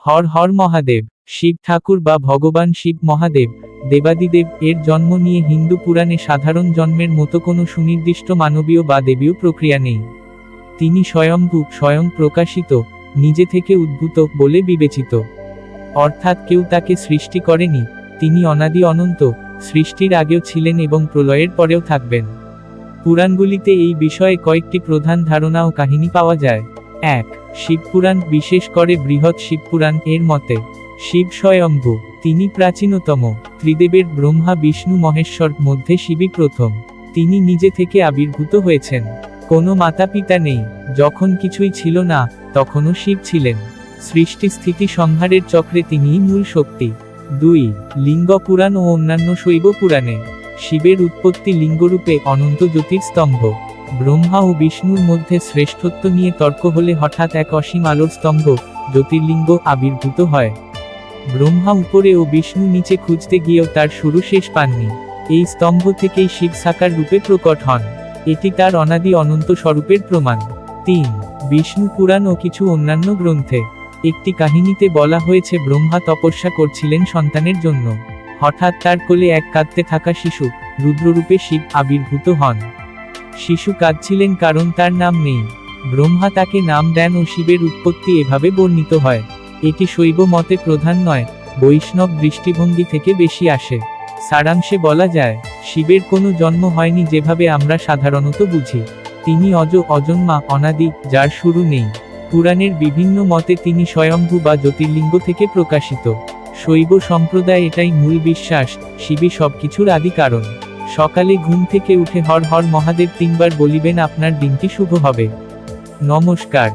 হর হর মহাদেব। শিব ঠাকুর বা ভগবান শিব মহাদেব, দেবাদিদেব এর জন্ম নিয়ে হিন্দু পুরাণে সাধারণ জন্মের মতো কোনো সুনির্দিষ্ট মানবীয় বা দেবীয় প্রক্রিয়া নেই। তিনি স্বয়ম্ভূ, স্বয়ং প্রকাশিত, নিজে থেকে উদ্ভূত বলে বিবেচিত। অর্থাৎ কেউ তাকে সৃষ্টি করেনি, তিনি অনাদি অনন্ত, সৃষ্টির আগেও ছিলেন এবং প্রলয়ের পরেও থাকবেন। পুরাণগুলিতে এই বিষয়ে কয়েকটি প্রধান ধারণা ও কাহিনী পাওয়া যায়। ১. শিবপুরাণ, বিশেষ করে বৃহৎ শিবপুরাণ এর মতে শিব স্বয়ম্ভূ, তিনি প্রাচীনতম। ত্রিদেবের ব্রহ্মা বিষ্ণু মহেশ্বর মধ্যে শিবই প্রথম। তিনি নিজে থেকে আবির্ভূত হয়েছেন, কোনো মাতা পিতা নেই। যখন কিছুই ছিল না, তখনও শিব ছিলেন। সৃষ্টি স্থিতি সংহারের চক্রে তিনিই মূল শক্তি। ২. লিঙ্গ পুরাণ ও অন্যান্য শৈব পুরাণে শিবের উৎপত্তি লিঙ্গরূপে, অনন্ত জ্যোতির্স্তম্ভ। ব্রহ্মা ও বিষ্ণুর মধ্যে শ্রেষ্ঠত্ব নিয়ে তর্ক হলে হঠাৎ এক অসীম আলোর স্তম্ভ, জ্যোতির্লিঙ্গ আবির্ভূত হয়। ব্রহ্মা উপরে ও বিষ্ণু নিচে খুঁজতে গিয়েও তার শুরু শেষ পাননি। এই স্তম্ভ থেকেই শিব সাকার রূপে প্রকট হন। এটি তার অনাদি অনন্ত স্বরূপের প্রমাণ। ৩. বিষ্ণু পুরাণ ও কিছু অন্যান্য গ্রন্থে একটি কাহিনীতে বলা হয়েছে ব্রহ্মা তপস্যা করছিলেন সন্তানের জন্য। হঠাৎ তার কোলে এক কাঁদতে থাকা শিশু, রুদ্ররূপে শিব আবির্ভূত হন। শিশু কাঁদছিলেন কারণ তার নাম নেই। ব্রহ্মা তাকে নাম দেন ও শিবের উৎপত্তি এভাবে বর্ণিত হয়। এটি শৈব মতে প্রধান নয়, বৈষ্ণব দৃষ্টিভঙ্গি থেকে বেশি আসে। সারাংশে বলা যায়, শিবের কোনো জন্ম হয়নি যেভাবে আমরা সাধারণত বুঝি। তিনি অজন্মা, অনাদি, যার শুরু নেই। পুরাণের বিভিন্ন মতে তিনি স্বয়ম্ভূ বা জ্যোতির্লিঙ্গ থেকে প্রকাশিত। শৈব সম্প্রদায় এটাই মূল বিশ্বাস, শিবই সবকিছুর আদি কারণ। সকালে ঘুম থেকে উঠে হর হর মহাদেব 3 বার বলিবেন, আপনার দিনটি শুভ হবে। নমস্কার।